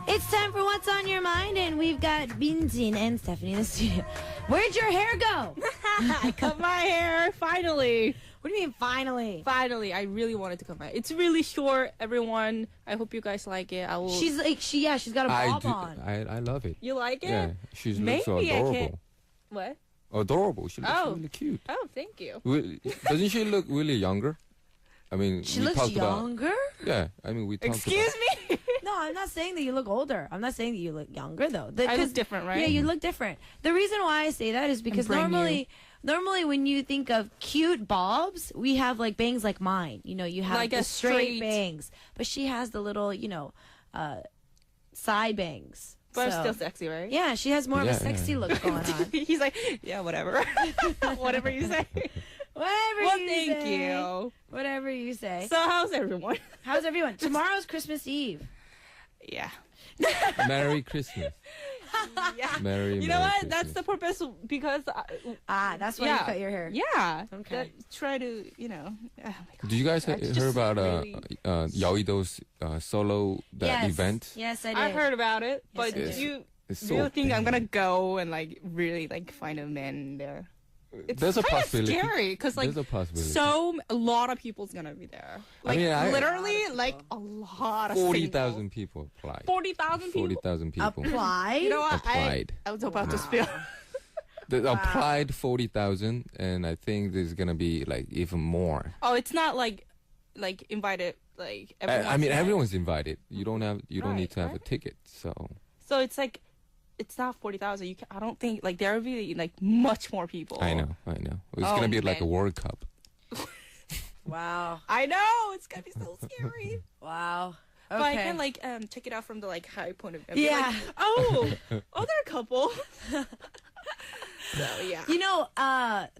It's time for What's on Your Mind, and we've got Minjin and Stephanie in the studio. Where'd your hair go? I cut my hair, finally. What do you mean, finally? Finally, I really wanted to cut my hair. It's really short, everyone. I hope you guys like it. I will. She's like, she's got a bob on. I love it. You like it? Yeah, she looks Maybe so I adorable. can't. What? Adorable. She looks Oh. really cute. Oh, thank you. Doesn't she look really younger? I mean, She we looks talked younger? Yeah, I mean, we talked Excuse me? No, I'm not saying that you look older. I'm not saying that you look younger, though. I look different, right? Yeah, you look different. The reason why I say that is because brand normally when you think of cute bobs, we have like bangs like mine. You know, you have Like the a straight- bangs, but she has the little, side bangs. But So- I'm still sexy, right? Yeah, she has more of a Yeah, sexy yeah. look going on. He's like, yeah, whatever. Whatever you say. Whatever Well, you thank say. you. Whatever you say. So, how's everyone? How's everyone? Tomorrow's Christmas Eve. Yeah. Merry Christmas. Yeah. Merry You know what? Christmas. That's the purpose because. That's why you cut your hair. Yeah. Okay. Try to, oh my God. Did you guys That's hear just about really- Yaoido's solo event? Yes, I did. I heard about it, but I do did. you It's really so think I'm big. gonna go and really find a man there? It's There's a kinda possibility. scary because There's a possibility. a lot of people's gonna be there. Like mean, literally a lot of 40,000 people applied. 40,000 people. 40,000 people. Apply. You know what? Applied. I was about to spill. They applied 40,000, and I think there's gonna be like even more. Oh, it's not like invited like everyone. I mean, everyone's invited. You don't need to have a Right. ticket. So So it's like. It's not 40,000. I don't think there will be much more people. I know. It's Oh, gonna be like okay. a World Cup. Wow. I know it's gonna be so scary. Wow. Okay. But I can check it out from the high point of view. Yeah. They're a couple. So yeah. You know,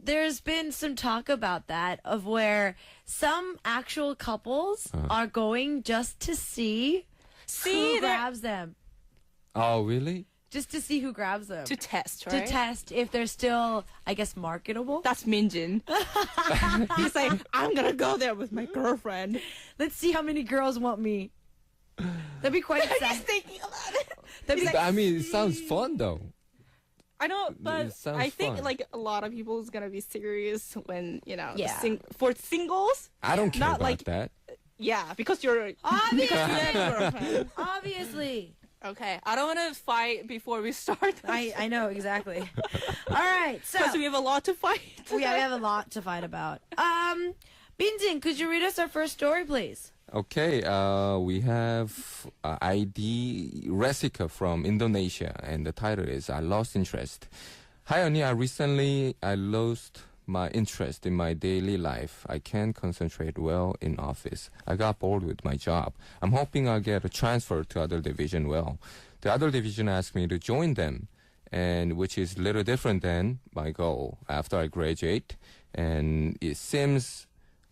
there's been some talk about that of where some actual couples are going just to see who grabs them. Oh, really? Just to see who grabs them. To test, To right? test if they're still, I guess, marketable. That's Minjin. He's like, I'm gonna go there with my girlfriend. Let's see how many girls want me. That'd be quite He's exciting. thinking about it. That'd be I mean, it sounds fun though. I know, but It sounds I think fun. a lot of people is gonna be serious when Yeah. for singles. I don't care Not about like- that. Yeah, because you're Obviously. Obviously. Okay, I don't want to fight before we start. I know, exactly. All right, so Because we have a lot to fight. we have a lot to fight about. Binjin, could you read us our first story, please? Okay, we have ID Resika from Indonesia, and the title is I Lost Interest. Hi, Anya. Recently, I lost my interest in my daily life. I can't concentrate well in office. I got bored with my job. I'm hoping I'll get a transfer to other division well. The other division asked me to join them, and which is a little different than my goal after I graduate, and it seems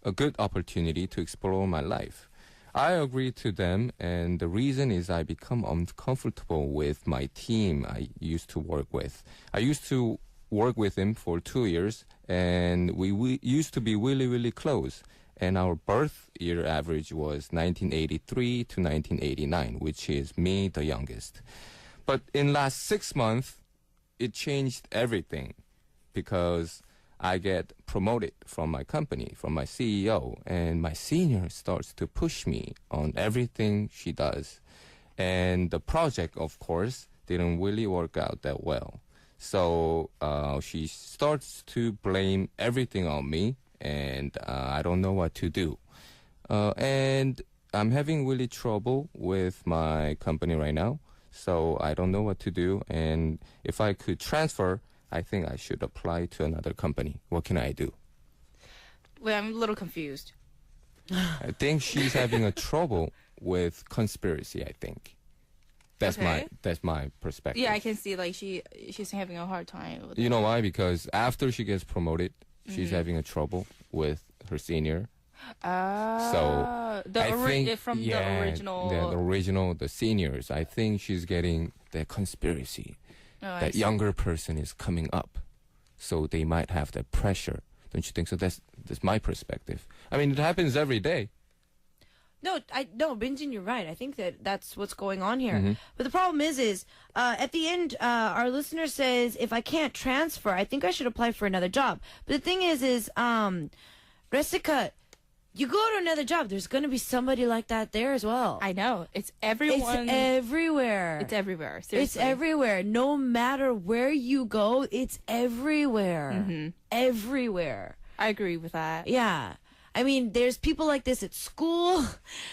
a good opportunity to explore my life. I agreed to them, and the reason is I become uncomfortable with my team I used to work with. I used to work with him for 2 years, and we used to be really, really close. And our birth year average was 1983 to 1989, which is me, the youngest. But in last 6 months, it changed everything because I get promoted from my company, from my CEO, and my senior starts to push me on everything she does. And the project, of course, didn't really work out that well. So she starts to blame everything on me, and I don't know what to do. And I'm having really trouble with my company right now, so I don't know what to do. And if I could transfer, I think I should apply to another company. What can I do? Wait, I'm a little confused. I think she's having a trouble with conspiracy, I think. That's Okay. my perspective. Yeah, I can see she's having a hard time with You know why? Because after she gets promoted, she's having a trouble with her senior. So the I think the original. the seniors. I think she's getting the conspiracy. Oh, I That see. younger person is coming up, so they might have that pressure. Don't you think so? That's my perspective. I mean, it happens every day. No, Minjin, you're right. I think that's what's going on here. Mm-hmm. But the problem is, at the end, our listener says, if I can't transfer, I think I should apply for another job. But the thing is, Jessica, you go to another job, there's going to be somebody like that there as well. I know. It's everyone. It's everywhere. It's everywhere. Seriously. It's everywhere. No matter where you go, it's everywhere. Everywhere. I agree with that. Yeah. I mean, there's people like this at school.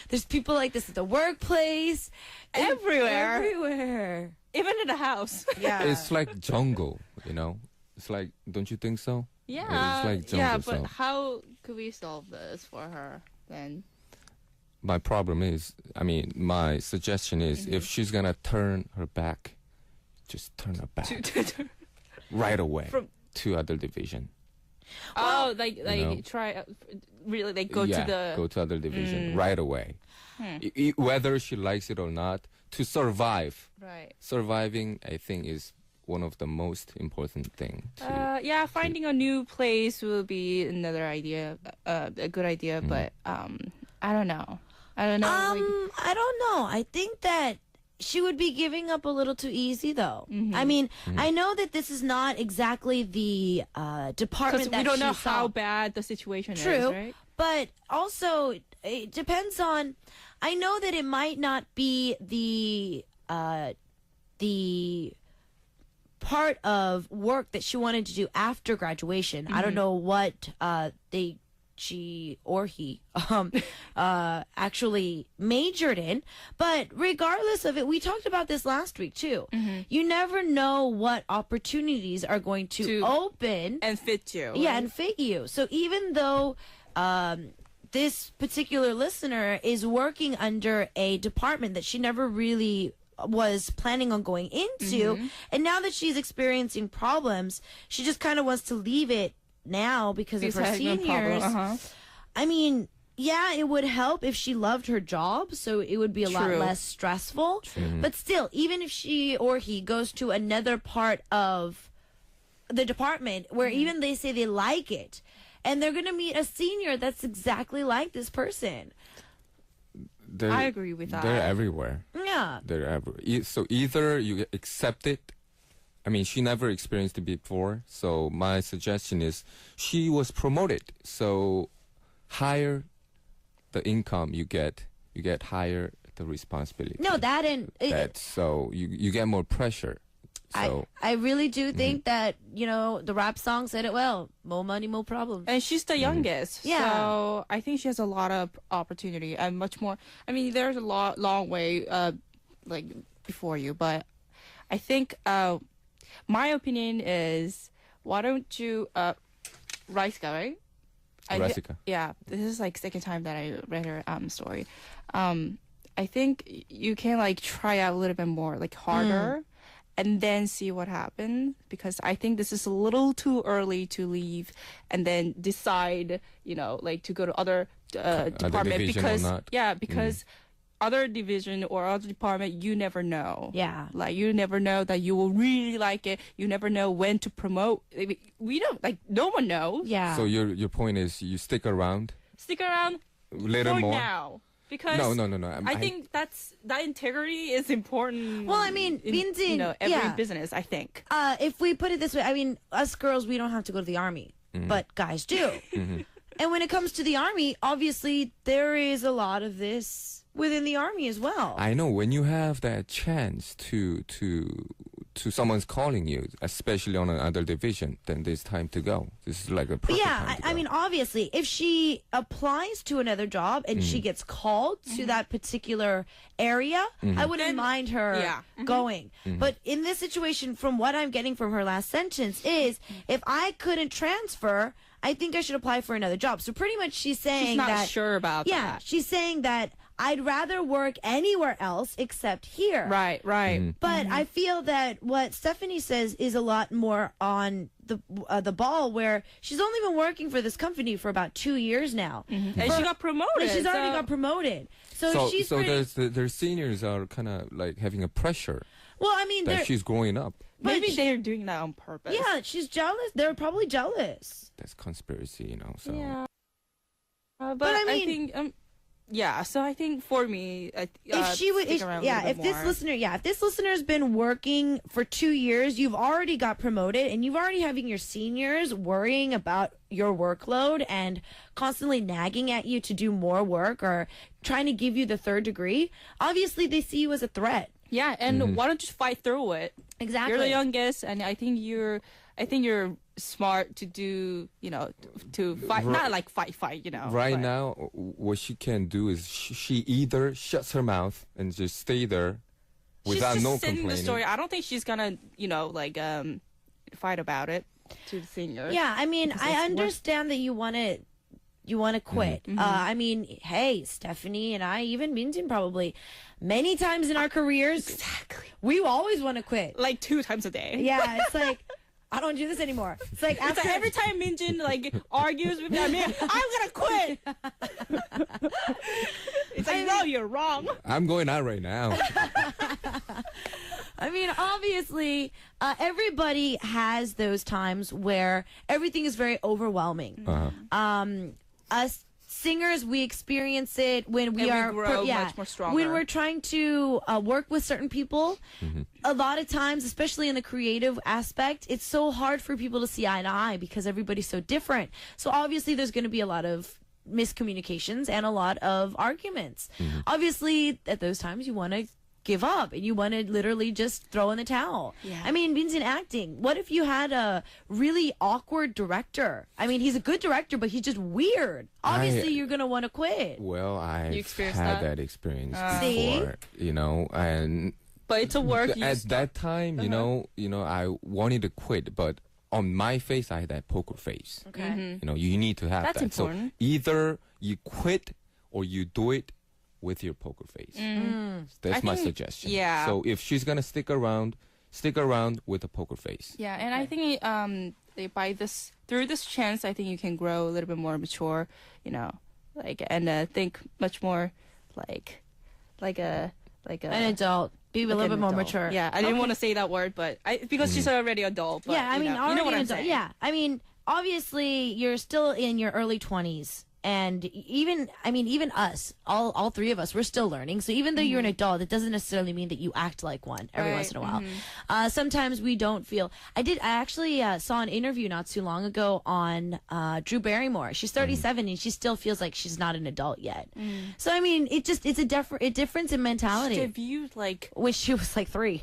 There's people like this at the workplace. Everywhere. Everywhere. Even in the house. Yeah. It's like jungle, you know? It's like, don't you think so? Yeah. It's like jungle. Yeah, but so. how could we solve this for her then? My problem is, I mean, my suggestion is if she's going to turn her back, just turn her back right away to other division. Oh, like you know? try really like go Yeah, to the go to other division right away. Whether she likes it or not, to survive. right. Surviving, I think, is one of the most important thing. Yeah, finding a new place will be another idea, a good idea. But I don't know. I don't know. I don't know. I think that she would be giving up a little too easy, though. I mean, I know that this is not exactly the because department that we don't know she saw. how bad the situation True, is, right? but also it depends on. I know that it might not be the part of work that she wanted to do after graduation. I don't know what she or he actually majored in, but regardless of it, we talked about this last week too. You never know what opportunities are going to open And fit you. yeah, and fit you. So even though this particular listener is working under a department that she never really was planning on going into, and now that she's experiencing problems, she just kind of wants to leave it now because of her seniors. I mean, yeah, it would help if she loved her job, so it would be a lot less stressful. But still, even if she or he goes to another part of the department where even they say they like it, and they're going to meet a senior that's exactly like this person. I agree with that. They're everywhere. Yeah. They're everywhere. So either you accept it. I mean, she never experienced it before. So my suggestion is she was promoted. So higher the income you get higher the responsibility. No, that and so you get more pressure. So I really do think that, you know, the rap song said it well. More money, more problems. And she's the youngest. Yeah. So I think she has a lot of opportunity and much more. I mean, there's a long way like before you, but I think my opinion is why don't you Raisika, right? Raisika. Yeah. This is like second time that I read her story. I think you can like try out a little bit more, like harder. And then see what happens, because I think this is a little too early to leave and then decide, you know, like to go to other department because because other division or other department, you never know. Yeah. Like you never know that you will really like it. You never know when to promote. We don't, like, no one knows. Yeah. So your point is you stick around. Stick around Little for more. now. Because No. I think that integrity is important. Well, I mean, in, Minjin, you know, every yeah. business, I think. If we put it this way, I mean, us girls, we don't have to go to the army, but guys do. And when it comes to the army, obviously, there is a lot of this within the army as well. I know when you have that chance to someone's calling you, especially on another division, then there's time to go. This is like a perfect time to go. I mean, obviously, if she applies to another job and she gets called to that particular area, I wouldn't mind her going. But in this situation, from what I'm getting from her last sentence is, if I couldn't transfer, I think I should apply for another job. So pretty much she's saying She's not that... sure about Yeah, that. she's saying that I'd rather work anywhere else except here. Right. But I feel that what Stephanie says is a lot more on the ball, where she's only been working for this company for about 2 years now. And she got promoted. And she's already got promoted. So she's pretty... their seniors are kind of like having a pressure Well, I mean, that she's growing up. Maybe they're doing that on purpose. Yeah, she's jealous. They're probably jealous. That's conspiracy, you know. So Yeah. But I I mean- think yeah, so I think for me, If she would, stick around a little if bit this more. listener, if this listener's been working for 2 years, you've already got promoted, and you've already having your seniors worrying about your workload and constantly nagging at you to do more work or trying to give you the third degree. Obviously, they see you as a threat. Yeah, and why don't you fight through it? Exactly. You're the youngest, and I think you're smart to do, to fight, not like fight, Right but- now, what she can do is she either shuts her mouth and just stay there She's without just no sending complaining. the story. I don't think she's gonna, fight about it to the senior. Yeah, I mean, Because I it's work. understand that you want to quit. I mean, hey, Stephanie and I, even Minjin probably, many times in our careers, Exactly. we always want to quit. Like 2 times a day. Yeah, it's like, I don't do this anymore. It's like It's after like every time Minjin argues with me, I'm gonna quit. It's like, no, you're wrong. I'm going out right now. I mean, obviously, everybody has those times where everything is very overwhelming. Us singers, we experience it when we And we are grow much more stronger. when we're trying to work with certain people. A lot of times, especially in the creative aspect, it's so hard for people to see eye to eye because everybody's so different. So obviously, there's going to be a lot of miscommunications and a lot of arguments. Obviously, at those times, you want to give up and you want to literally just throw in the towel. Yeah. I mean, means in acting, what if you had a really awkward director? I mean, he's a good director, but he's just weird. Obviously, you're going to want to quit. Well, I've experienced had that? that experience See? before, and But it's a work. at that time, I wanted to quit, but on my face, I had that poker face. Okay. You need to have That's that. important. So either you quit or you do it with your poker face. That's I my think- suggestion. yeah. So if she's gonna stick around with a poker face. Yeah, and I think through this chance, I think you can grow a little bit more mature, and think much more like a An adult. Be a little bit more mature. Yeah, I didn't want to say that word, but because she's already adult. But, Yeah, I mean, you know what already I'm an adult. saying. Yeah, I mean, obviously, you're still in your early 20s. And even us, all three of us, we're still learning. So even though you're an adult, it doesn't necessarily mean that you act like one every Right, once in a while. Sometimes we don't feel. I actually saw an interview not too long ago on Drew Barrymore. She's 37 and she still feels like she's not an adult yet. So I mean, it's a difference in mentality. She debuted like When she was like 3.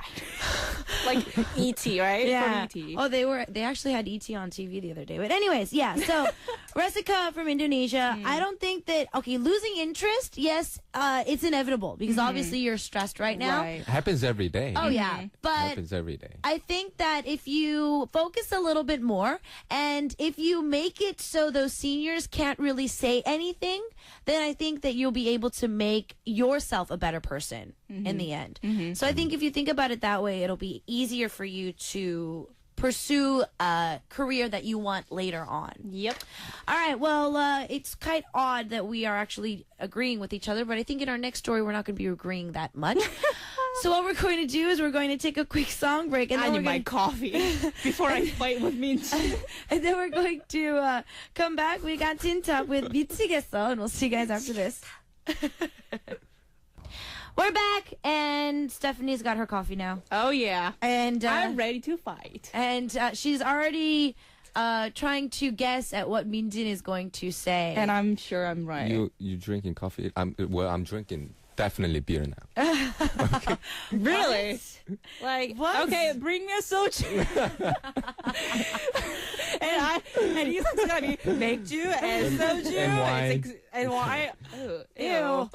E.T., right? Yeah. From E.T. Oh, they actually had ET on TV the other day. But anyways, yeah. So Resica from Indonesia. I don't think that losing interest, yes, it's inevitable because obviously you're stressed right now. Right. Happens every day. Oh yeah. But Happens every day. I think that if you focus a little bit more and if you make it so those seniors can't really say anything, then I think that you'll be able to make yourself a better person in the end. So I think if you think about it that way, it'll be easier for you to pursue a career that you want later on. Yep. All right, well, it's quite odd that we are actually agreeing with each other, but I think in our next story, we're not going to be agreeing that much. So what we're going to do is we're going to take a quick song break, and I then need we're my going coffee before I fight with Minjin. and then we're going to come back. We got Tin Top with 미치겠어, and we'll see you guys after this. We're back, and Stephanie's got her coffee now, Oh yeah. and I'm ready to fight. and she's already trying to guess at what Minjin is going to say. And I'm sure I'm right. You drinking coffee? I'm drinking definitely beer now. Really? Like, What? okay, bring me a soju. and he's gonna be 맥주 and soju And wine. It's like, and wine. Ew.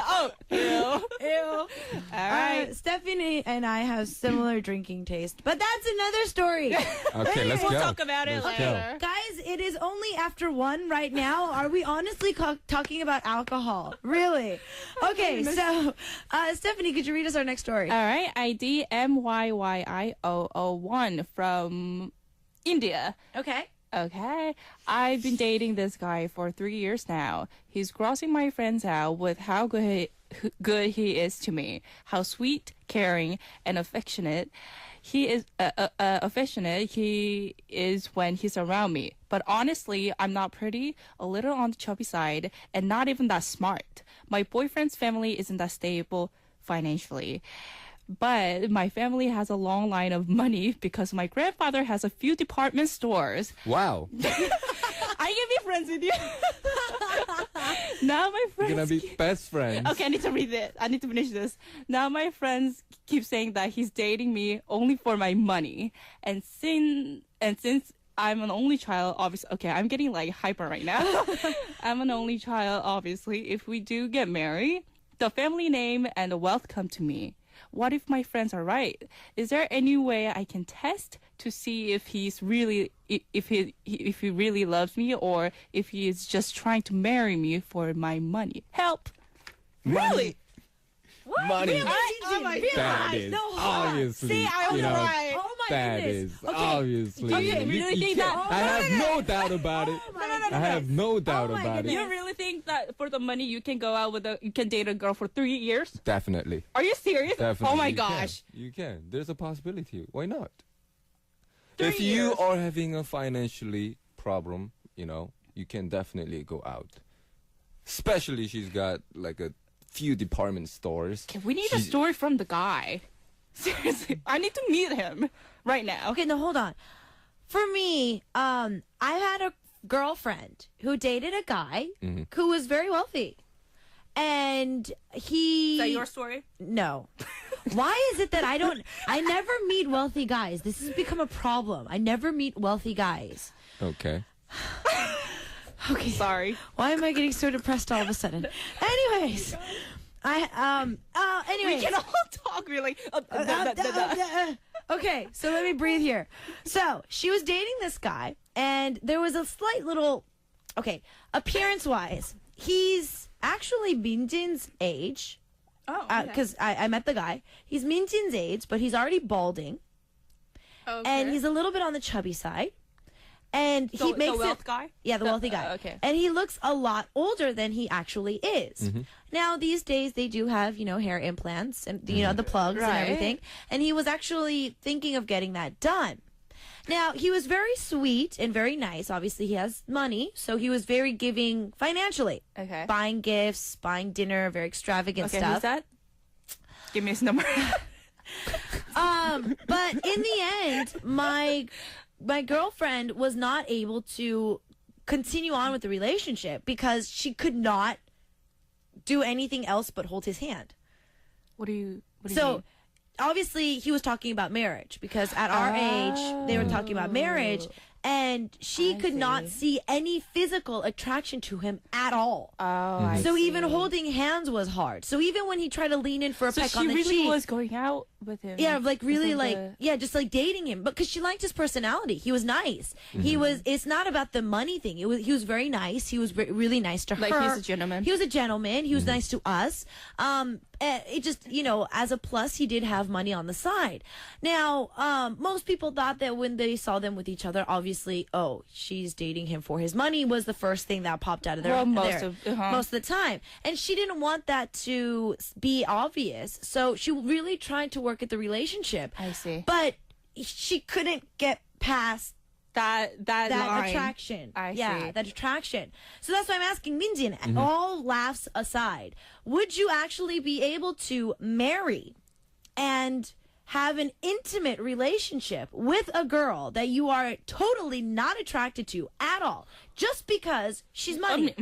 Oh, ew. Ew. All right. Stephanie and I have similar drinking taste, but that's another story. Okay, let's We'll go. talk about it Let's go. later. Guys, it is only after 1 right now. Are we honestly talking about alcohol? Really? Okay, so Stephanie, could you read us our next story? All right. ID MYYIOO1 from India. Okay. Okay. I've been dating this guy for 3 years now. He's grossing my friends out with how good he is to me, how sweet, caring, and affectionate he is affectionate. He is when he's around me. But honestly, I'm not pretty, a little on the chubby side, and not even that smart. My boyfriend's family isn't that stable financially. But my family has a long line of money because my grandfather has a few department stores. Wow. I can be friends with you. Now my friends... We're gonna be best friends. Okay, I need to read it. I need to finish this. Now my friends keep saying that he's dating me only for my money. And since I'm an only child, obviously... Okay, I'm getting like hyper right now. I'm an only child, obviously. If we do get married, the family name and the wealth come to me. What if my friends are right? Is there any way I can test to see if he's really, if he really loves me, or if he is just trying to marry me for my money? Help! Really? What? Money. Really? Oh my Really? That is No, obviously. See, I was you know, right. Oh my that goodness. is Okay. obviously. Do you really think can't- that- I have no doubt about it. Oh my I have no doubt Oh my about goodness. You really think that for the money you can go out with you can date a girl for 3 years? it. Definitely. Are you serious? Definitely. Oh my you can. gosh. You can. There's a possibility. Why not? 3 If you years. are having a financially problem, you can definitely go out. Especially she's got like a few department stores. Okay, we need a She's- story from the guy. Seriously, I need to meet him right now. Okay, no, hold on. For me, I had a girlfriend who dated a guy who was very wealthy. And he... Is that your story? No. Why is it that I never meet wealthy guys? This has become a problem. I never meet wealthy guys. Okay. Okay. Sorry. Why am I getting so depressed all of a sudden? Anyways. Anyways. We can all talk really. Okay, so let me breathe here. So she was dating this guy, and there was a slight little, appearance-wise, he's actually Minjin's age. Oh, Because I met the guy. He's Minjin's age, but he's already balding, and he's a little bit on the chubby side. And he makes the wealth it, guy? Yeah, the wealthy guy. Okay. And he looks a lot older than he actually is. Now, these days, they do have, hair implants and, the plugs and Right. everything. And he was actually thinking of getting that done. Now, he was very sweet and very nice. Obviously, he has money, so he was very giving financially. Okay. Buying gifts, buying dinner, very extravagant Okay, stuff. who's that? Give me his number. But in the end, my girlfriend was not able to continue on with the relationship because she could not do anything else but hold his hand. What do you So mean? obviously he was talking about marriage because at our age they were talking about marriage, and she could not see any physical attraction to him at all. Oh, I So see. even holding hands was hard. So even when he tried to lean in for a So peck she on the really cheek, was going out with him. yeah, like really Isn't like the- yeah, just like dating him, because she liked his personality. He was nice. He was. It's not about the money thing. He was very nice. He was really nice to Like, her. he's a gentleman. He was a gentleman. He was nice to us. It just, as a plus, he did have money on the side. Now, most people thought that when they saw them with each other, obviously, oh, she's dating him for his money was the first thing that popped out of their Well, most most of the time. And she didn't want that to be obvious. So she really tried to work at the relationship. I see. But she couldn't get past that that line. attraction. I yeah, see. that attraction. So that's why I'm asking Minjin, all laughs aside, would you actually be able to marry and have an intimate relationship with a girl that you are totally not attracted to at all, just because she's money?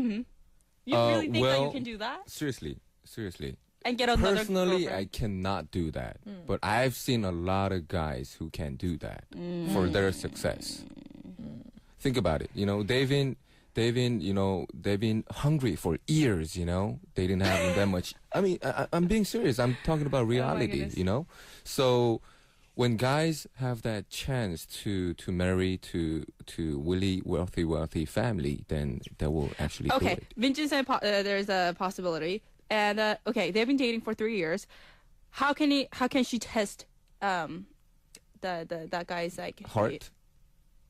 You really think that well, you can do that Seriously. and get another Personally, girlfriend? I cannot do that. But I've seen a lot of guys who can do that for their success. Think about it. They've been hungry for years, They didn't have that much. I mean, I'm being serious. I'm talking about reality, goodness. So when guys have that chance to marry to really wealthy family, then they will actually do Okay, it. Minjin said there's a possibility, and okay, they've been dating for 3 years. How can she test that guy's like Heart.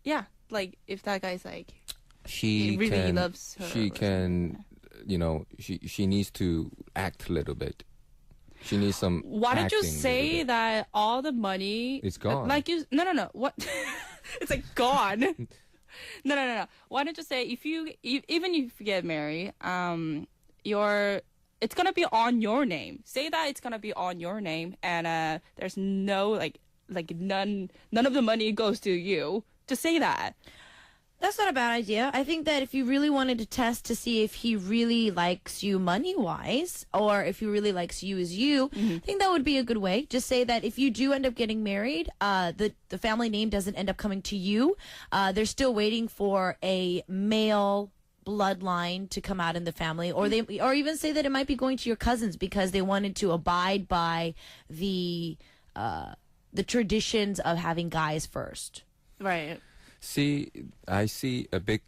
Yeah, like if that guy's like She he really can, loves her She or can, she needs to act a little bit. She needs some. Why don't you acting a little say bit. that all the money It's gone. Like you, no. What? It's like gone. No. Why don't you say even if you get married, it's gonna be on your name. Say that it's gonna be on your name, and there's no like none of the money goes to you. Just say that. That's not a bad idea. I think that if you really wanted to test to see if he really likes you money-wise, or if he really likes you as you, I think that would be a good way. Just say that if you do end up getting married, the family name doesn't end up coming to you. They're still waiting for a male bloodline to come out in the family, or even say that it might be going to your cousins because they wanted to abide by the traditions of having guys first. Right. See, I see a big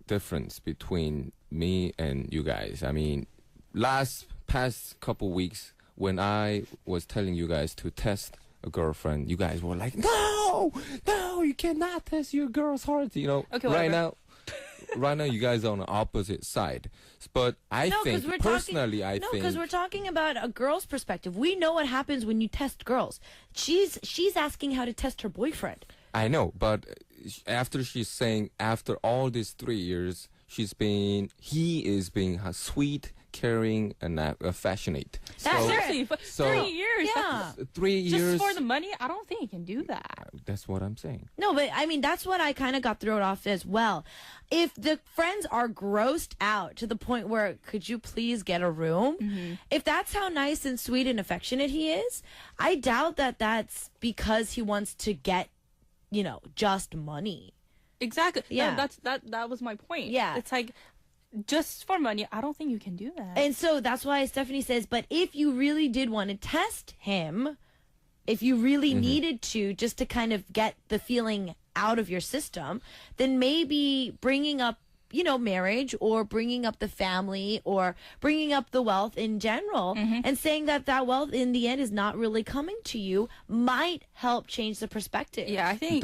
difference between me and you guys. I mean, past couple weeks, when I was telling you guys to test a girlfriend, you guys were like, no, you cannot test your girl's heart. You know, Okay, right whatever. now, you guys are on the opposite side. But I think, personally, because we're talking about a girl's perspective. We know what happens when you test girls. She's asking how to test her boyfriend. I know, but after she's saying after all these 3 years, he is being sweet, caring, and affectionate. Seriously, but so- 3 years. Yeah. 3 years. Just for the money, I don't think you can do that. That's what I'm saying. No, but I mean, that's what I kind of got thrown off as well. If the friends are grossed out to the point where, could you please get a room? If that's how nice and sweet and affectionate he is, I doubt that that's because he wants to get, just money. Exactly. Yeah. That was my point. Yeah. It's like, just for money, I don't think you can do that. And so that's why Stephanie says, but if you really did want to test him, if you really needed to, just to kind of get the feeling out of your system, then maybe bringing up, marriage, or bringing up the family, or bringing up the wealth in general, and saying that wealth in the end is not really coming to you might help change the perspective. Yeah, I think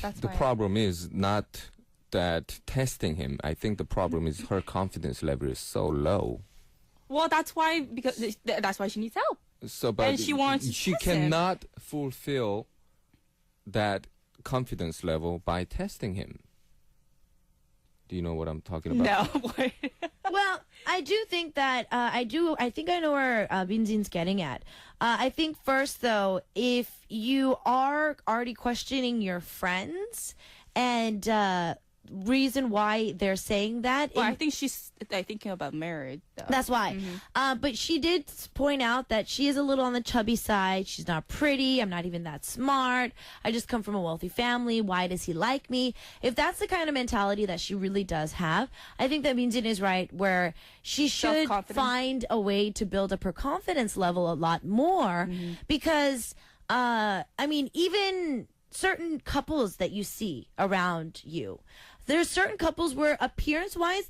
that's the why problem is not that testing him. I think the problem is her confidence level is so low. Well, that's why that's why she needs help. So, but And she wants to she test him. cannot fulfill that confidence level by testing him. Do you know what I'm talking about? No. Well, I do think that I think I know where Minjin's getting at. I think first, though, if you are already questioning your friends and reason why they're saying that, Well, I think she's thinking about marriage, though. that's why. But she did point out that she is a little on the chubby side. She's not pretty. I'm not even that smart. I just come from a wealthy family. Why does he like me? If that's the kind of mentality that she really does have, I think that Minjin is right, where she should Self-confidence. find a way to build up her confidence level a lot more. Because, even certain couples that you see around you, there's certain couples where appearance-wise,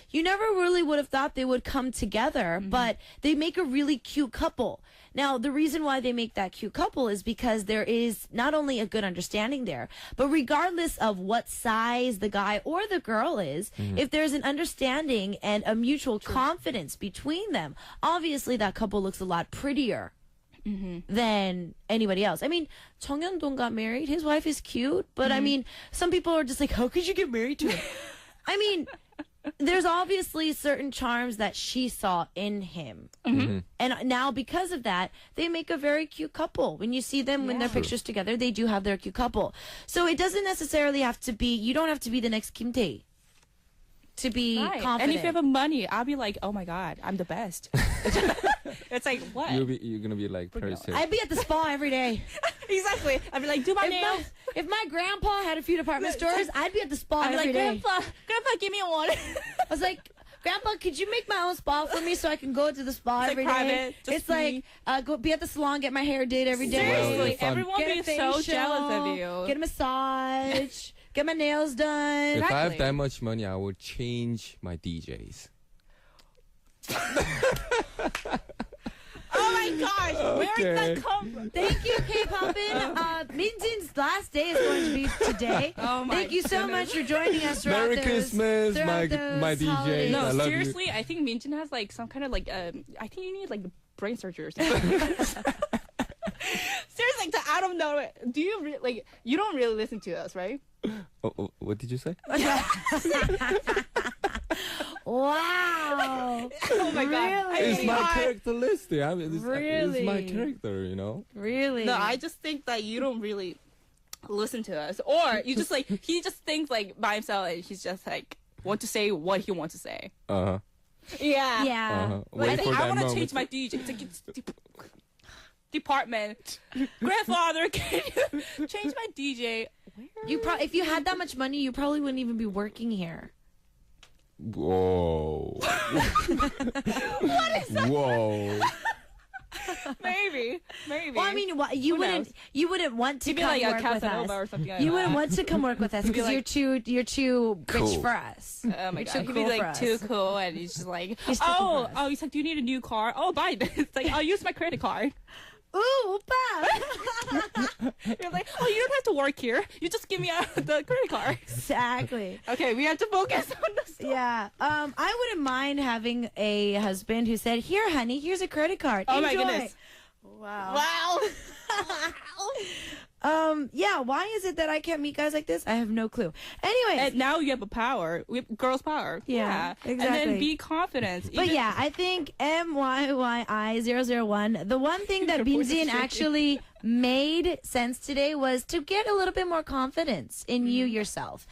you never really would have thought they would come together, but they make a really cute couple. Now, the reason why they make that cute couple is because there is not only a good understanding there, but regardless of what size the guy or the girl is, if there's an understanding and a mutual confidence between them, obviously that couple looks a lot prettier than anybody else. I mean, Chong Yeon-dong got married. His wife is cute, but I mean, some people are just like, how could you get married to him? I mean, there's obviously certain charms that she saw in him. And now because of that, they make a very cute couple. When you see them, when their pictures together, they do have their cute couple. So it doesn't necessarily have to be, you don't have to be the next Kim Tae to be confident. And if you have money, I'll be like, oh my God, I'm the best. It's like, what? You're gonna be like Paris Hilton. I'd be at the spa every day. Exactly. I'd be like, do my nails. If my grandpa had a few department stores, I'd be at the spa I'd be every like, day. Grandpa, give me one. I was like, Grandpa, could you make my own spa for me so I can go to the spa It's every like day? private, just It's like, go be at the salon, get my hair did every day. Seriously, if I'm- everyone Get be a so facial, jealous of you. Get a massage, get my nails done. If I have Exactly. that much money, I would change my DJs. Oh my gosh, where did Okay. that come from? Thank you, K-poppin. Minjin's last day is going to be today. Oh my Thank you so much for joining us throughout Merry those- Christmas, throughout my those DJ. holidays. I No, love you. seriously, I think Minjin has like some kind of like I think you need like brain surgery or something. Seriously, like, out of nowhere. Do you like? You don't really listen to us, right? What did you say? Wow. Oh my god. Really? It's my characteristic. I mean, it's my Really? character, you know. Really? No, I just think that you don't really listen to us, or you just like he just thinks like by himself, and he's just like want to say what he wants to say. Yeah. Yeah. Wait I think for I that want to moment. change my DJ. It's like it's department. Grandfather, can you change my DJ? You if you had that much money, you probably wouldn't even be working here. Whoa. What is that? Whoa. Maybe. Well, I mean, you Who knows? wouldn't want to Maybe come like a work with Casanova us. or something like You that. wouldn't want to come work with us because like- you're too rich Cool. for us. Oh my You're god, too he'd cool be for like us. too cool, and he's just like, He's too cool for us. he's like, do you need a new car? Oh, buy this. It's like, I'll use my credit card. Ooh, Opa. You're like, oh, you don't have to work here. You just give me the credit card. Exactly. Okay, we have to focus on this. Yeah. I wouldn't mind having a husband who said, "Here, honey, here's a credit card. Oh my Enjoy." goodness. Wow. Wow. Yeah. Why is it that I can't meet guys like this? I have no clue. Anyways. And now you have a power. We have girls' power. Yeah, And exactly. then be confident. But yeah, I think MYYI001, the one thing that Your voice is Minjin shaking. actually made sense today was to get a little bit more confidence in you yourself.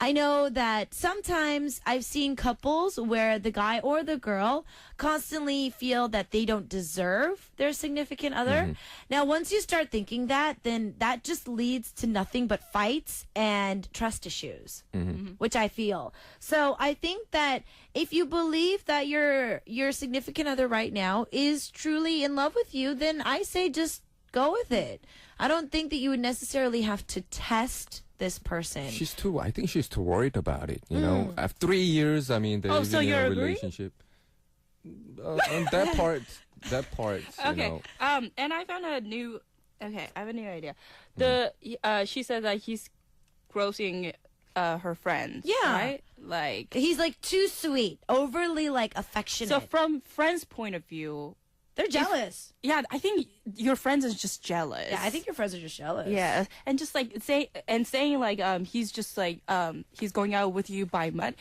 I know that sometimes I've seen couples where the guy or the girl constantly feel that they don't deserve their significant other. Now, once you start thinking that, then that just leads to nothing but fights and trust issues, which I feel. So I think that if you believe that your significant other right now is truly in love with you, then I say just go with it. I don't think that you would necessarily have to test this person. I think she's too worried about it, you know. After 3 years, I mean, they're so in you're a agreeing? relationship. On that part, Okay. you know. And I found a new. Okay, I have a new idea. She said that he's grossing her friends. Yeah. Right. Like. He's like too sweet, overly like affectionate. So from friends' point of view, they're jealous. yeah, I think your friends are just jealous. Yeah, I think your friends are just jealous. Yeah, and just like saying like he's just like he's going out with you by mud.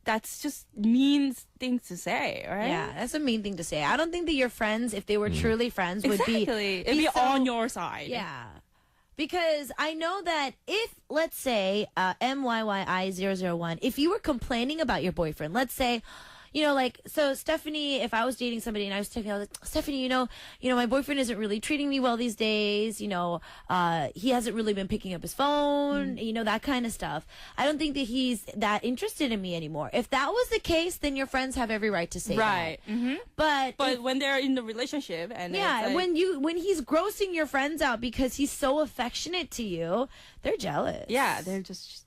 That's just mean things to say, right? Yeah, that's a mean thing to say. I don't think that your friends, if they were truly friends, would Exactly. It'd be so- on your side. Yeah. Because I know that if, let's say, MYYI001, if you were complaining about your boyfriend, let's say, you know, like, so Stephanie, if I was dating somebody and I was talking, I was like, Stephanie, you know, my boyfriend isn't really treating me well these days. You know, he hasn't really been picking up his phone, you know, that kind of stuff. I don't think that he's that interested in me anymore. If that was the case, then your friends have every right to say Right. that. Mm-hmm. But When they're in the relationship and yeah, it's like, when he's grossing your friends out because he's so affectionate to you, they're jealous. yeah, they're just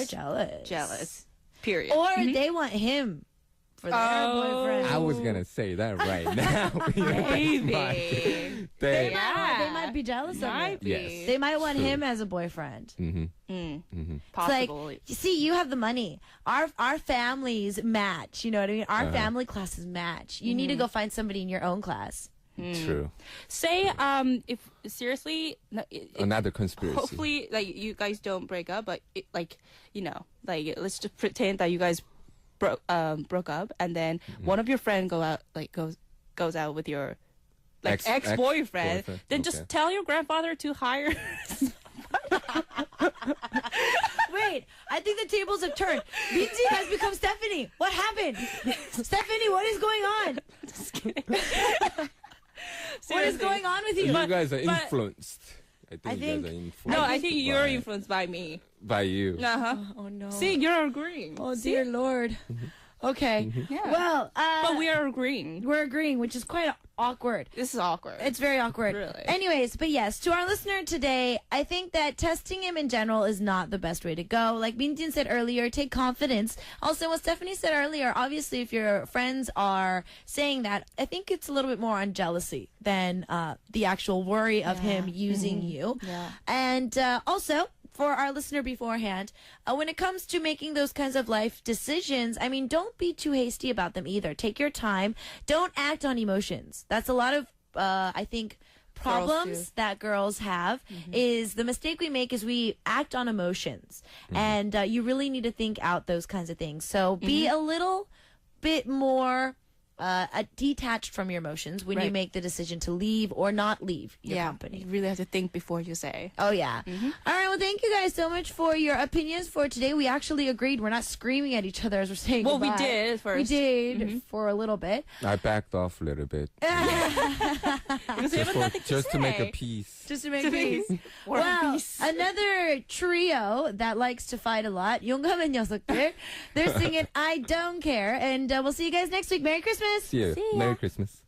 jealous. jealous. Period. Or they want him for their boyfriend. I was gonna say that right now. You know, Maybe. they, They might be jealous of him. Might be. Yes. They might want True. him as a boyfriend. It's like, Possibly. you see, you have the money. Our families match. You know what I mean? Our family classes match. You need to go find somebody in your own class. True. Say if seriously Another conspiracy. hopefully like you guys don't break up, but like you know, like let's just pretend that you guys broke up, and then one of your friend goes out with your like ex-boyfriend, ex-boyfriend, then okay. just tell your grandfather to hire. Wait, I think the tables have turned. Minjin has become Stephanie. What happened? Stephanie, what is going on? Just kidding. What is going on with you? You guys are but- influenced. I think you guys are influenced. No, I think you're by- influenced by me. by you. Uh-huh. Oh no. See, you're agreeing. Oh See? dear Lord. Okay. Yeah. Well, But we are agreeing. we're agreeing, which is quite awkward. This is awkward. It's very awkward. Really? Anyways, but yes, to our listener today, I think that testing him in general is not the best way to go. Like Minjin said earlier, take confidence. Also, what Stephanie said earlier, obviously, if your friends are saying that, I think it's a little bit more on jealousy than the actual worry of him using you. Yeah. And also, for our listener beforehand, when it comes to making those kinds of life decisions, I mean, don't be too hasty about them either. Take your time. Don't act on emotions. That's a lot of, I think, problems that girls have. Is the mistake we make is we act on emotions. And you really need to think out those kinds of things. So be a little bit more detached from your emotions when you make the decision to leave or not leave your company. You really have to think before you say. Oh, yeah. All right. Well, thank you guys so much for your opinions for today. We actually agreed. We're not screaming at each other as we're saying Well, goodbye. we did first. We did for a little bit. I backed off a little bit. Just to make a peace. Just to make peace. Well, another trio that likes to fight a lot. 용감한 녀석들. They're singing I Don't Care. And we'll see you guys next week. Merry Christmas. See you. Merry Christmas.